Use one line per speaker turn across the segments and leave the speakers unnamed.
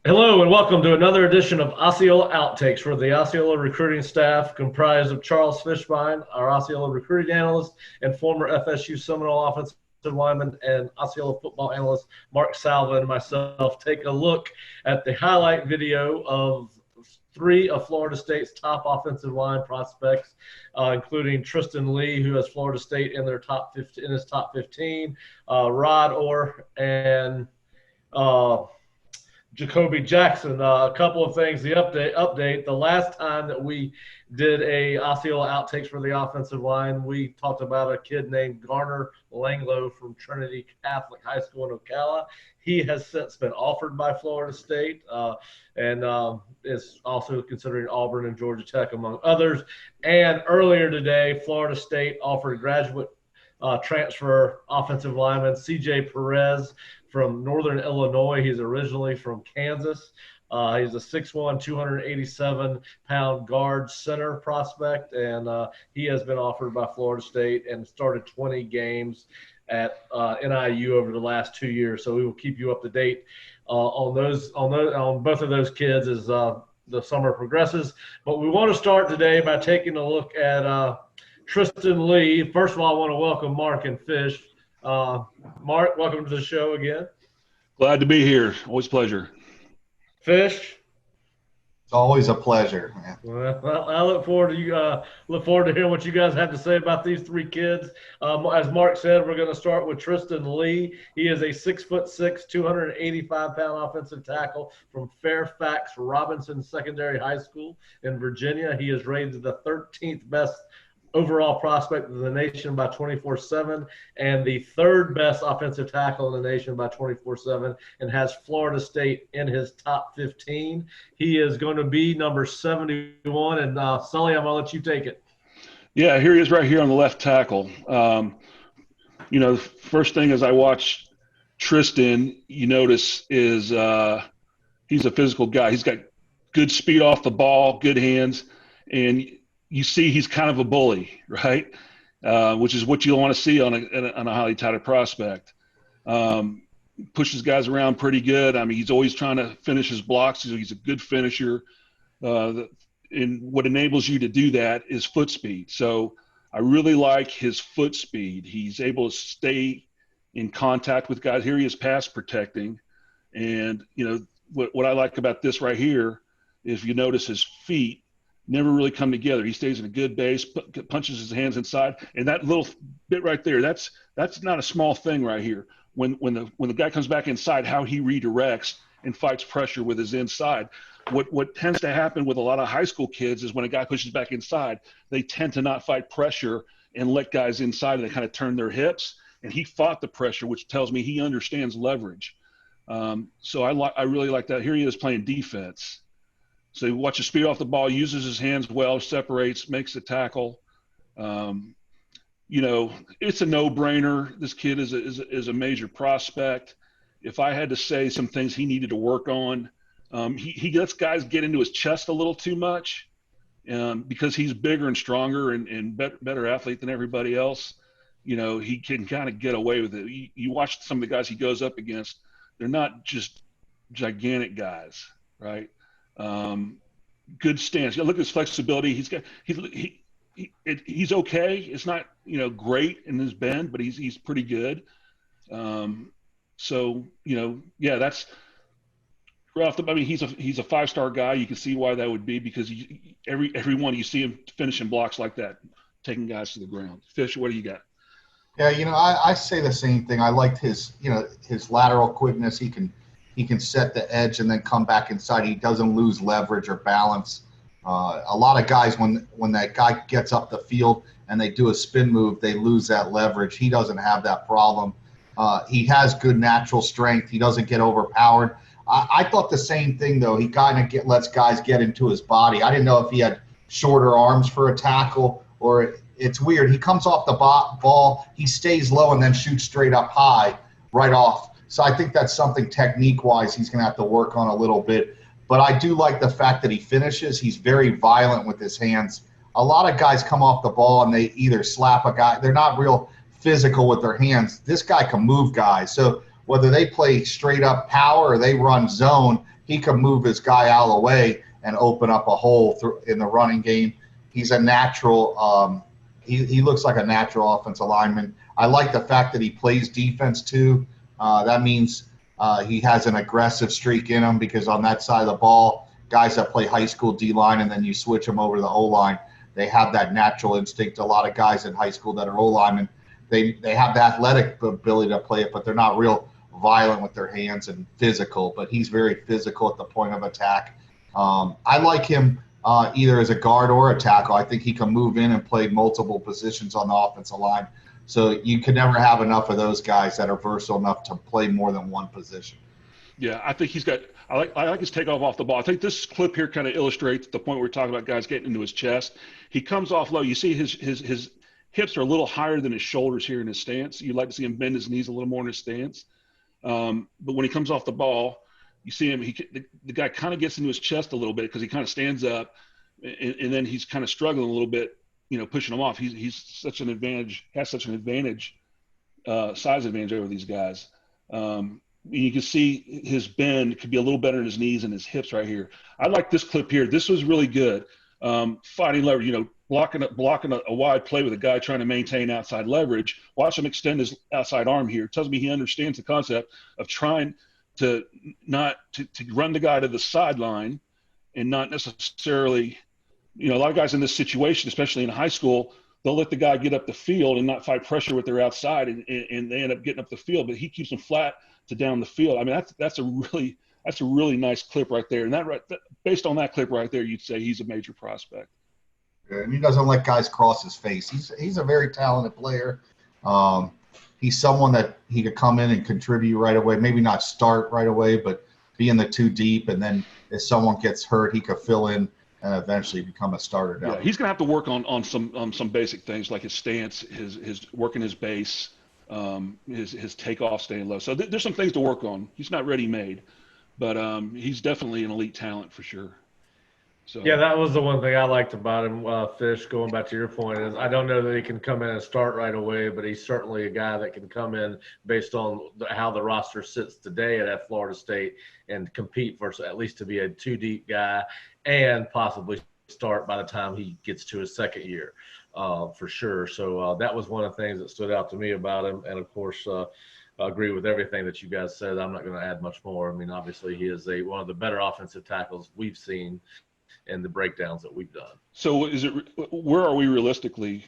Hello and welcome to another edition of Osceola Outtakes, where the Osceola recruiting staff, comprised of Charles Fishbein, our Osceola recruiting analyst, and former FSU Seminole offensive lineman and Osceola football analyst Mark Salva and myself, take a look at the highlight video of three of Florida State's top offensive line prospects, including Tristan Lee, who has Florida State in their top 15, in his top 15, Rod Orr, and uh, Jacoby Jackson. A couple of things. The update. The last time that we did a Osceola outtakes for the offensive line, we talked about a kid named Garner Langlow from Trinity Catholic High School in Ocala. He has since been offered by Florida State and is also considering Auburn and Georgia Tech, among others. And earlier today, Florida State offered graduate transfer offensive lineman C.J. Perez from Northern Illinois. He's originally from Kansas. He's a 6'1", 287-pound guard center prospect, and he has been offered by Florida State and started 20 games at NIU over the last 2 years. So we will keep you up to date on both of those kids as the summer progresses. But we want to start today by taking a look at Tristan Lee. First of all, I want to welcome Mark and Fish. Mark, welcome to the show again.
Glad to be here. Always a pleasure.
Fish.
It's always a pleasure, man.
Well, I look forward to hearing what you guys have to say about these three kids. As Mark said, we're going to start with Tristan Lee. He is a 6'6", 285-pound offensive tackle from Fairfax Robinson Secondary High School in Virginia. He is rated the 13th best overall prospect of the nation by 24/7 and the third best offensive tackle in the nation by 24/7, and has Florida State in his top 15. He is going to be number 71, and Sully, I'm going to let you take it.
Yeah, here he is right here on the left tackle. First thing as I watch Tristan, you notice is he's a physical guy. He's got good speed off the ball, good hands, and you see he's kind of a bully, right? Which is what you want to see on a highly touted prospect. Pushes guys around pretty good. I mean, he's always trying to finish his blocks. He's a good finisher. And what enables you to do that is foot speed. So I really like his foot speed. He's able to stay in contact with guys. Here he is pass protecting. And, what I like about this right here is if you notice his feet never really come together. He stays in a good base, punches his hands inside, and that little bit right there, that's not a small thing right here. When the guy comes back inside, how he redirects and fights pressure with his inside. What tends to happen with a lot of high school kids is when a guy pushes back inside, they tend to not fight pressure and let guys inside, and they kind of turn their hips. And he fought the pressure, which tells me he understands leverage. So I really like that. Here he is playing defense. So he watches speed off the ball, uses his hands well, separates, makes the tackle. It's a no-brainer. This kid is a major prospect. If I had to say some things he needed to work on, he lets guys get into his chest a little too much because he's bigger and stronger and better athlete than everybody else. He can kind of get away with it. You watch some of the guys he goes up against, they're not just gigantic guys, right? Good stance. Look at his flexibility. He's okay. It's not great in his bend, but he's pretty good. That's right off the. I mean, he's a 5-star guy. You can see why that would be because everyone you see him finishing blocks like that, taking guys to the ground. Fish, what do you got?
Yeah, I say the same thing. I liked his lateral quickness. He can set the edge and then come back inside. He doesn't lose leverage or balance. A lot of guys, when that guy gets up the field and they do a spin move, they lose that leverage. He doesn't have that problem. He has good natural strength. He doesn't get overpowered. I thought the same thing, though. He kind of lets guys get into his body. I didn't know if he had shorter arms for a tackle or it's weird. He comes off the ball, he stays low and then shoots straight up high right off. So I think that's something technique-wise he's going to have to work on a little bit. But I do like the fact that he finishes. He's very violent with his hands. A lot of guys come off the ball and they either slap a guy. They're not real physical with their hands. This guy can move guys. So whether they play straight-up power or they run zone, he can move his guy out of the way and open up a hole in the running game. He's a natural. He looks like a natural offensive lineman. I like the fact that he plays defense too. That means he has an aggressive streak in him, because on that side of the ball, guys that play high school D-line and then you switch them over to the O-line, they have that natural instinct. A lot of guys in high school that are O-linemen, they have the athletic ability to play it, but they're not real violent with their hands and physical. But he's very physical at the point of attack. I like him either as a guard or a tackle. I think he can move in and play multiple positions on the offensive line. So you can never have enough of those guys that are versatile enough to play more than one position.
Yeah, I think he's got. I like his takeoff off the ball. I think this clip here kind of illustrates the point we're talking about. Guys getting into his chest. He comes off low. You see his hips are a little higher than his shoulders here in his stance. You like to see him bend his knees a little more in his stance. But when he comes off the ball, you see him. The guy kind of gets into his chest a little bit because he kind of stands up, and then he's kind of struggling a little bit. Pushing him off. He's such an advantage. Has such an advantage, size advantage over these guys. You can see his bend could be a little better in his knees and his hips right here. I like this clip here. This was really good. Fighting leverage, blocking a wide play with a guy trying to maintain outside leverage. Watch him extend his outside arm here. It tells me he understands the concept of trying to run the guy to the sideline and not necessarily, a lot of guys in this situation, especially in high school, they'll let the guy get up the field and not fight pressure with their outside, and they end up getting up the field. But he keeps them flat to down the field. I mean, that's a really nice clip right there. And based on that clip right there, you'd say he's a major prospect.
Yeah, and he doesn't let guys cross his face. He's a very talented player. He's someone that he could come in and contribute right away. Maybe not start right away, but be in the two deep. And then if someone gets hurt, he could fill in and eventually become a starter down.
Yeah, he's gonna have to work on some basic things like his stance, his working his base, his takeoff staying low. So there's some things to work on. He's not ready made, but he's definitely an elite talent for sure. So
yeah, that was the one thing I liked about him, Fish. Going back to your point, is I don't know that he can come in and start right away, but he's certainly a guy that can come in based on how the roster sits today at Florida State and compete for at least to be a two deep guy and possibly start by the time he gets to his second year, for sure. So that was one of the things that stood out to me about him, and of course. I agree with everything that you guys said. I'm not going to add much more. I mean, obviously, he is one of the better offensive tackles we've seen in the breakdowns that we've done.
So where are we realistically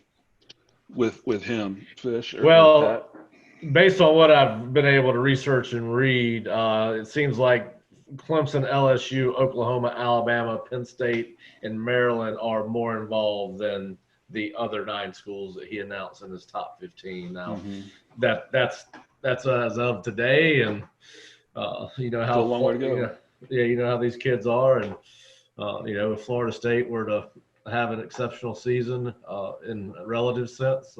with him, Fish?
Well, based on what I've been able to research and read, it seems like Clemson, LSU, Oklahoma, Alabama, Penn State, and Maryland are more involved than the other 9 schools that he announced in his top 15. Now, that's as of today, and you know how
a long way to go.
You know how these kids are, and if Florida State were to have an exceptional season in a relative sense,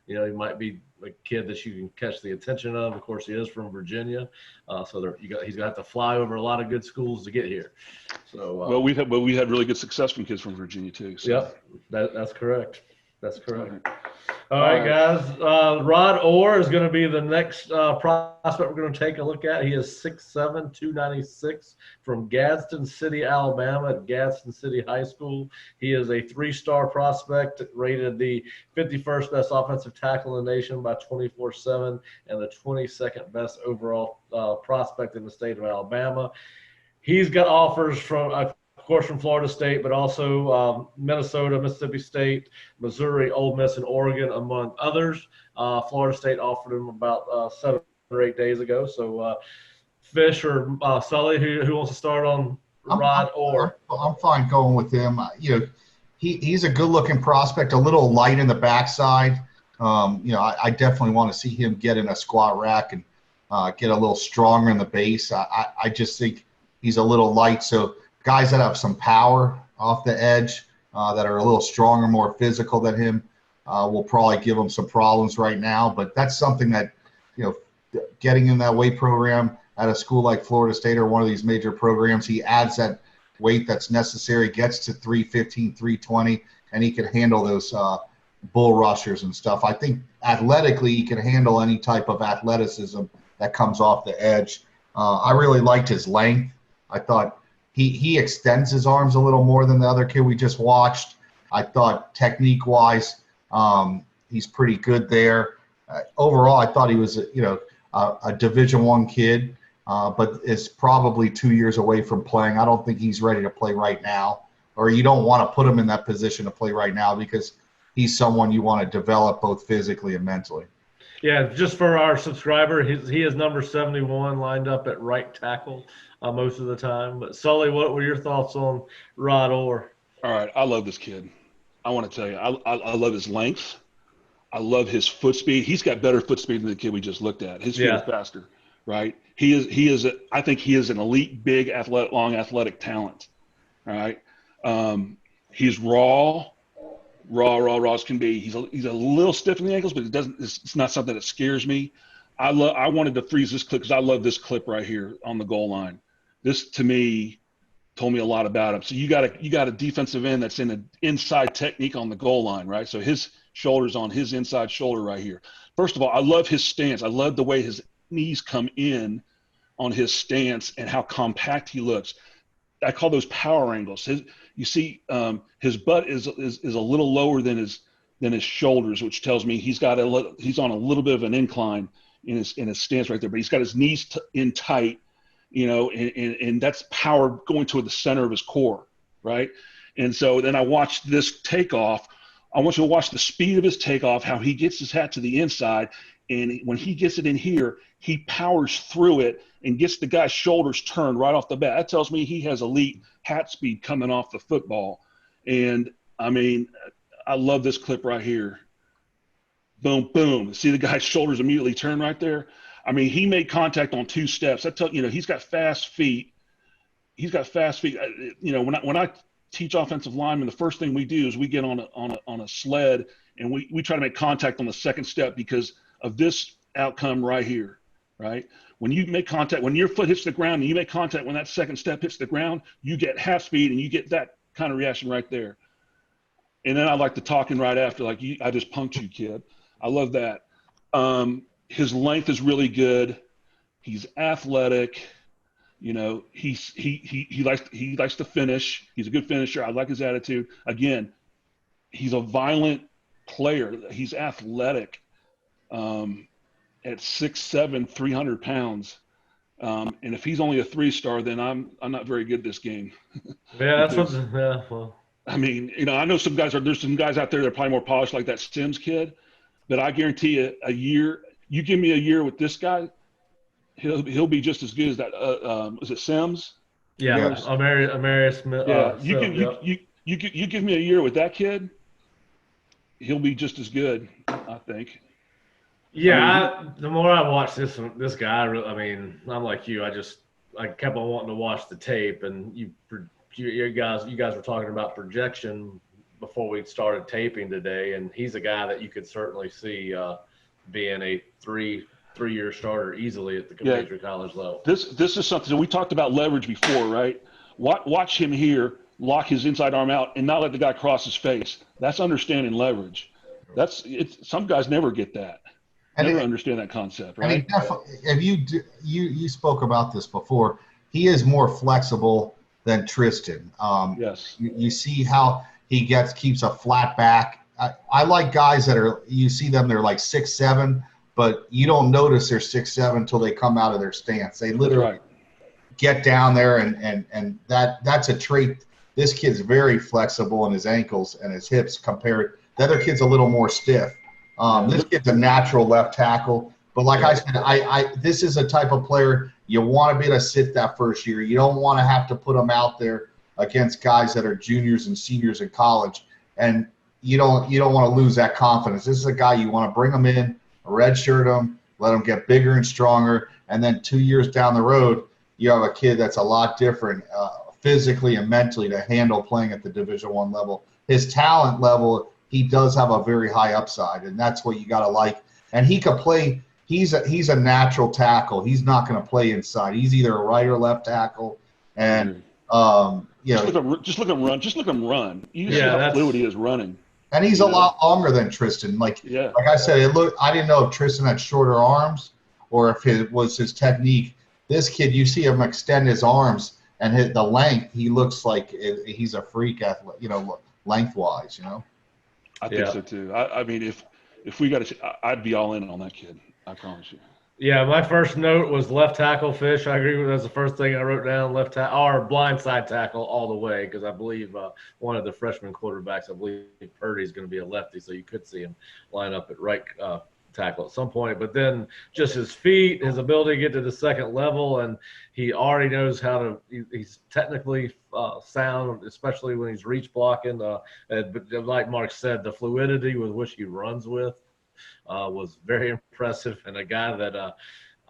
he might be a kid that you can catch the attention of. Of course, he is from Virginia, so he's going to have to fly over a lot of good schools to get here. So
well, we've had really good success from kids from Virginia too. So.
Yep, that's correct. That's correct. All right, guys. Rod Orr is going to be the next prospect we're going to take a look at. He is 6'7", 296 from Gadsden City, Alabama at Gadsden City High School. He is a 3-star prospect, rated the 51st best offensive tackle in the nation by 24/7 and the 22nd best overall prospect in the state of Alabama. He's got offers from of course, from Florida State, but also Minnesota, Mississippi State, Missouri, Ole Miss, and Oregon, among others. Florida State offered him about 7 or 8 days ago. So, Fish or Sully, who wants to start on Rod Orr?
I'm fine going with him. He's a good-looking prospect, a little light in the backside. I definitely want to see him get in a squat rack and get a little stronger in the base. I just think he's a little light, so guys that have some power off the edge, that are a little stronger, more physical than him, will probably give him some problems right now. But that's something that, getting in that weight program at a school like Florida State or one of these major programs, he adds that weight that's necessary, gets to 315, 320, and he can handle those bull rushers and stuff. I think athletically he can handle any type of athleticism that comes off the edge. I really liked his length. I thought he extends his arms a little more than the other kid we just watched. I thought technique-wise, he's pretty good there. Overall, I thought he was, a Division I kid, but is probably 2 years away from playing. I don't think he's ready to play right now, or you don't want to put him in that position to play right now because he's someone you want to develop both physically and mentally.
Yeah, just for our subscriber, he is number 71 lined up at right tackle most of the time. But Sully, what were your thoughts on Rod Orr?
All right, I love this kid. I want to tell you, I love his length. I love his foot speed. He's got better foot speed than the kid we just looked at. His feet are faster, right? I think he is an elite, big, long athletic talent. All right. He's raw as can be. He's a little stiff in the ankles, but it's not something that scares me. I wanted to freeze this clip because I love this clip right here on the goal line. This to me told me a lot about him. So you got a defensive end that's in an inside technique on the goal line, right? So his shoulder's on his inside shoulder right here. First of all, I love his stance. I love the way his knees come in on his stance and how compact he looks. I call those power angles. You see, his butt is a little lower than his shoulders, which tells me he's on a little bit of an incline in his stance right there. But he's got his knees in tight, and that's power going to the center of his core, right? And so then I watched this takeoff. I want you to watch the speed of his takeoff, how he gets his hat to the inside, and when he gets it in here, he powers through it and gets the guy's shoulders turned right off the bat. That tells me he has elite hat speed coming off the football. And, I mean, I love this clip right here. Boom, boom. See the guy's shoulders immediately turn right there? I mean, he made contact on 2 steps. He's got fast feet. He's got fast feet. When I teach offensive linemen, the first thing we do is we get on a sled and we try to make contact on the second step because of this outcome right here, right? When you make contact, when your foot hits the ground and you make contact when that second step hits the ground, you get half speed and you get that kind of reaction right there. And then I like the talking right after, like, I just punked you, kid. I love that. His length is really good. He's athletic. He likes to finish. He's a good finisher. I like his attitude. Again, he's a violent player. He's athletic. At 6'7", 300 pounds. And if he's only a 3-star, then I'm not very good at this game.
Yeah, well.
I mean, I know there's some guys out there that are probably more polished like that Sims kid, but I guarantee you you give me a year with this guy, he'll be just as good as that. Was it Sims?
Yeah, Amarius Smith.
Yeah, you give me a year with that kid, he'll be just as good, I think.
Yeah, the more I watch this guy, I'm like you. I kept on wanting to watch the tape, and you guys were talking about projection before we started taping today, and he's a guy that you could certainly see being a three-year starter easily at the major college level.
This is something we talked about leverage before, right? Watch him here lock his inside arm out and not let the guy cross his face. That's understanding leverage. Some guys never get that. Never understand that concept, right?
And you spoke about this before. He is more flexible than Tristan.
Yes.
You see how he keeps a flat back. I like guys you see them, they're like 6'7", but you don't notice they're 6'7" until they come out of their stance. They literally get down there, and that's a trait. This kid's very flexible in his ankles and his hips compared. The other kid's a little more stiff. This kid's a natural left tackle, but like I said, this is a type of player you want to be able to sit that first year. You don't want to have to put them out there against guys that are juniors and seniors in college, and you don't want to lose that confidence. This is a guy you want to bring him in, redshirt him, let him get bigger and stronger, and then 2 years down the road, you have a kid that's a lot different physically and mentally to handle playing at the Division I level. His talent level, he does have a very high upside, and that's what you got to like. And he could play. He's a natural tackle. He's not going to play inside. He's either a right or left tackle. And
just look him run. Just look him run. You see how fluid he is running.
And he's a lot longer than Tristan. Like I said, I didn't know if Tristan had shorter arms or if it was his technique. This kid, you see him extend his arms, and the length, he looks like he's a freak athlete, lengthwise,
I think so too. I mean, if we got I'd be all in on that kid. I promise you.
Yeah, my first note was left tackle Fish. I agree with that's the first thing I wrote down. Left tackle or blindside tackle all the way because I believe one of the freshman quarterbacks, I believe Purdy is going to be a lefty, so you could see him line up at right tackle at some point. But then just his feet, his ability to get to the second level, and he already knows how to. He's technically sound, especially when he's reach blocking. Like Mark said, the fluidity with which he runs with. Was very impressive, and a guy that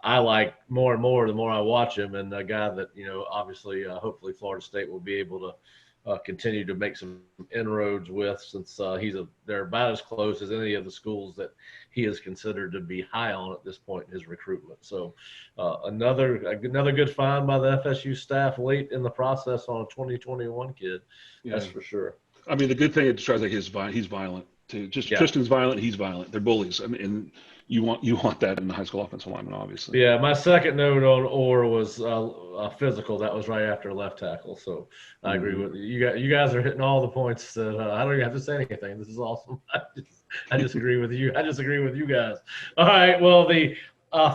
I like more and more the more I watch him, and a guy that obviously hopefully Florida State will be able to continue to make some inroads with, since they're about as close as any of the schools that he is considered to be high on at this point in his recruitment. So another good find by the FSU staff late in the process on a 2021 kid. That's for sure.
I mean, the good thing is like he's violent. Tristan's violent, he's violent. They're bullies. I mean, and you want that in the high school offensive lineman, obviously.
Yeah, my second note on Orr was physical. That was right after left tackle. So I agree with you. You guys are hitting all the points that I don't even have to say anything. This is awesome. I just agree with you. I just agree with you guys. All right. Well, the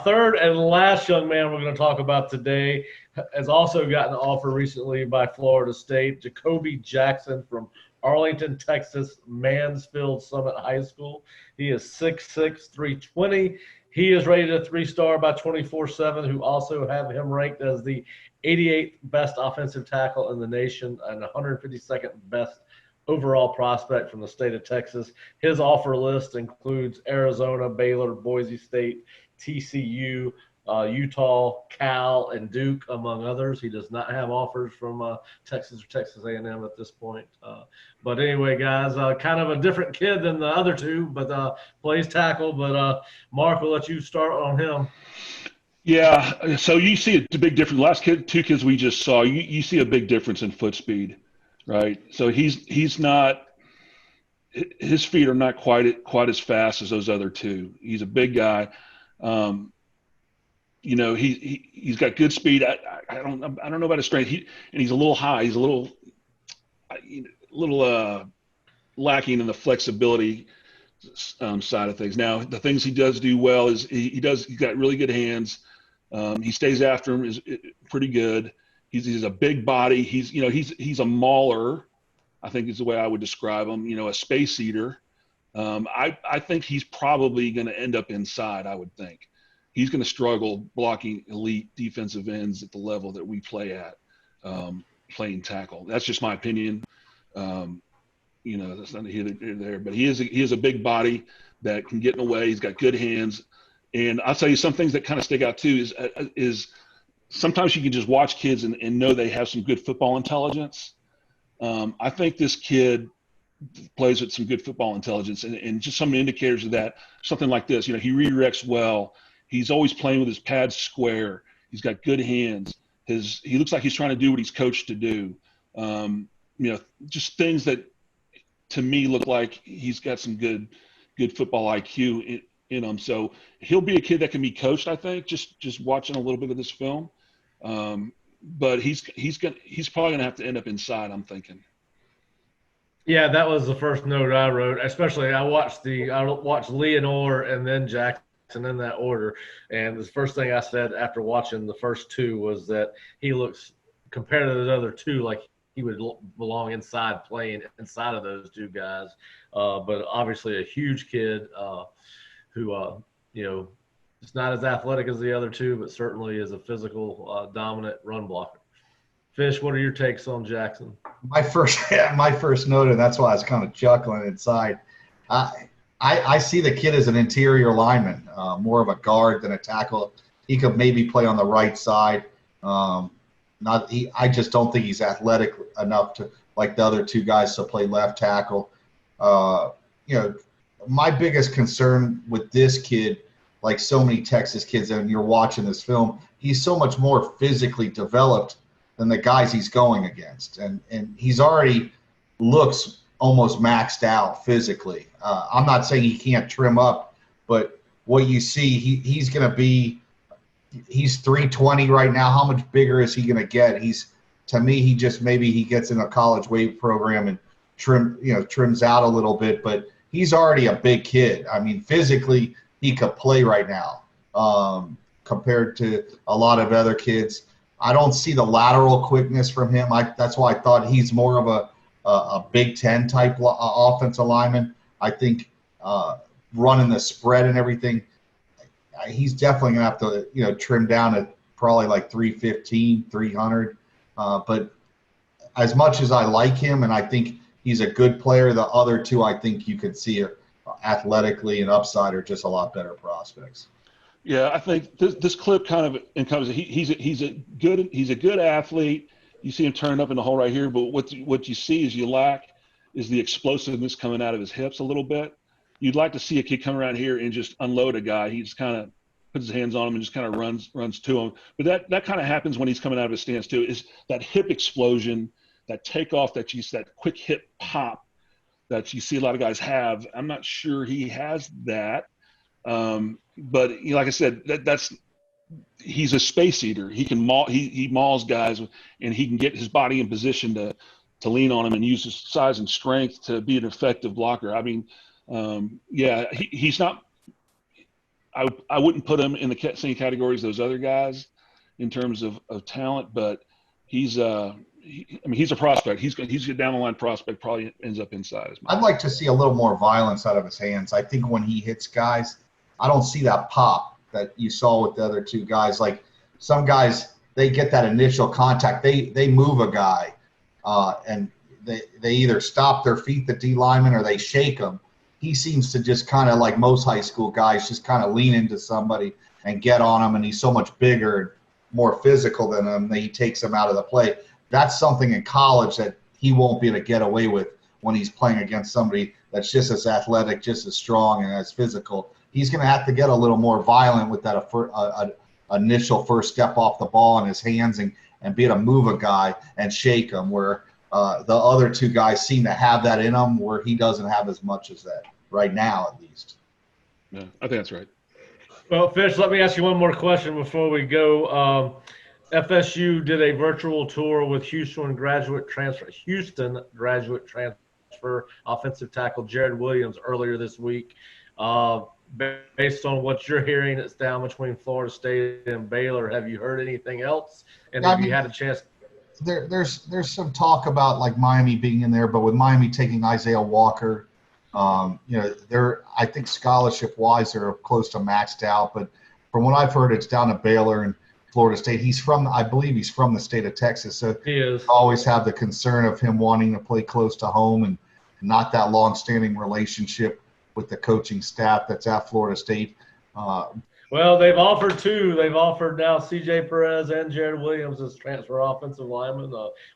third and last young man we're going to talk about today has also gotten an offer recently by Florida State. Jacoby Jackson from Arlington, Texas, Mansfield Summit High School. He is 6'6", 320. He is rated a 3-star by 24/7, who also have him ranked as the 88th best offensive tackle in the nation and 152nd best overall prospect from the state of Texas. His offer list includes Arizona, Baylor, Boise State, TCU, Utah, Cal, and Duke, among others. He does not have offers from Texas or Texas A&M at this point. But anyway, guys, kind of a different kid than the other two, but plays tackle. But Mark, we'll let you start on him.
Yeah, so you see a big difference. Two kids we just saw, you see a big difference in foot speed, right? So he's not – his feet are not quite as fast as those other two. He's a big guy. He's got good speed. I don't know about his strength. And he's a little high. He's a little lacking in the flexibility side of things. Now, the things he does do well is he's got really good hands. He stays after him is pretty good. He's a big body. He's a mauler, I think is the way I would describe him. A space eater. I think he's probably going to end up inside. I would think. He's going to struggle blocking elite defensive ends at the level that we play at, playing tackle. That's just my opinion. That's not here there, but he is a big body that can get in the way. He's got good hands, and I'll tell you some things that kind of stick out too is sometimes you can just watch kids and know they have some good football intelligence. I think this kid plays with some good football intelligence, and just some indicators of that. Something like this, he redirects well. He's always playing with his pads square. He's got good hands. He looks like he's trying to do what he's coached to do. Just things that to me look like he's got some good football IQ in him. So he'll be a kid that can be coached, I think, just watching a little bit of this film. But he's probably gonna have to end up inside, I'm thinking.
Yeah, that was the first note I wrote. Especially I watched Leonore and then Jackson in that order, and the first thing I said after watching the first two was that he looks, compared to the other two, like he would belong inside, playing inside of those two guys. But obviously a huge kid who is not as athletic as the other two, but certainly is a physical dominant run blocker. Fish, what are your takes on Jackson?
My first note, and that's why I was kind of chuckling inside. I see the kid as an interior lineman, more of a guard than a tackle. He could maybe play on the right side. I just don't think he's athletic enough to, like the other two guys, to play left tackle. My biggest concern with this kid, like so many Texas kids, and you're watching this film, he's so much more physically developed than the guys he's going against, and he's already looks almost maxed out physically. I'm not saying he can't trim up, but what you see, he's 320 right now. How much bigger is he going to get? to me, he just maybe he gets in a college weight program and trims out a little bit, but he's already a big kid. I mean, physically, he could play right now compared to a lot of other kids. I don't see the lateral quickness from him. That's why I thought he's more of a Big Ten type offensive lineman. I think running the spread and everything, he's definitely going to have to trim down to probably like 315, 300. But as much as I like him and I think he's a good player, the other two I think you could see athletically and upside are just a lot better prospects.
Yeah, I think this clip kind of encompasses. He's a good athlete. You see him turn up in the hole right here, but what you see is the explosiveness coming out of his hips a little bit. You'd like to see a kid come around here and just unload a guy. He just kind of puts his hands on him and just kind of runs to him. But that kind of happens when he's coming out of his stance too. Is that hip explosion, that takeoff, that quick hip pop that you see a lot of guys have. I'm not sure he has that. But like I said, he's a space eater. He can he mauls guys, and he can get his body in position to lean on him and use his size and strength to be an effective blocker. I mean, he's not. I wouldn't put him in the same category as those other guys in terms of talent, but he's a prospect. He's a down the line prospect. Probably ends up inside.
I'd like to see a little more violence out of his hands. I think when he hits guys, I don't see that pop that you saw with the other two guys. Like some guys, they get that initial contact. They move a guy, and they either stop their feet, the D lineman, or they shake them. He seems to just kind of, like most high school guys, just kind of lean into somebody and get on him, and he's so much bigger and more physical than him that he takes him out of the play. That's something in college that he won't be able to get away with when he's playing against somebody that's just as athletic, just as strong, and as physical. He's going to have to get a little more violent with that initial first step off the ball in his hands and be able to move a guy and shake him, where the other two guys seem to have that in him, where he doesn't have as much as that right now, at least.
Yeah, I think that's right.
Well, Fish, let me ask you one more question before we go. FSU did a virtual tour with Houston graduate transfer offensive tackle Jared Williams earlier this week. Based on what you're hearing, it's down between Florida State and Baylor. Have you heard anything else? And have you had a chance?
There's some talk about like Miami being in there, but with Miami taking Isaiah Walker, I think scholarship-wise they're close to maxed out. But from what I've heard, it's down to Baylor and Florida State. I believe he's from the state of Texas, so
he is.
Always have the concern of him wanting to play close to home and not that long-standing relationship with the coaching staff that's at Florida State.
Well, they've offered two. They've offered now C.J. Perez and Jared Williams as transfer offensive linemen.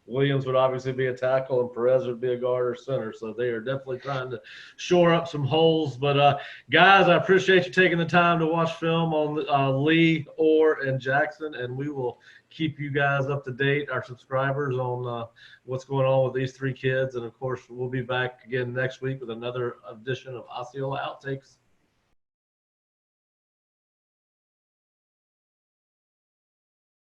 Williams would obviously be a tackle, and Perez would be a guard or center. So they are definitely trying to shore up some holes. But, guys, I appreciate you taking the time to watch film on Lee, Orr, and Jackson, and we will keep you guys up to date, our subscribers, on what's going on with these three kids. And, of course, we'll be back again next week with another edition of Osceola Outtakes.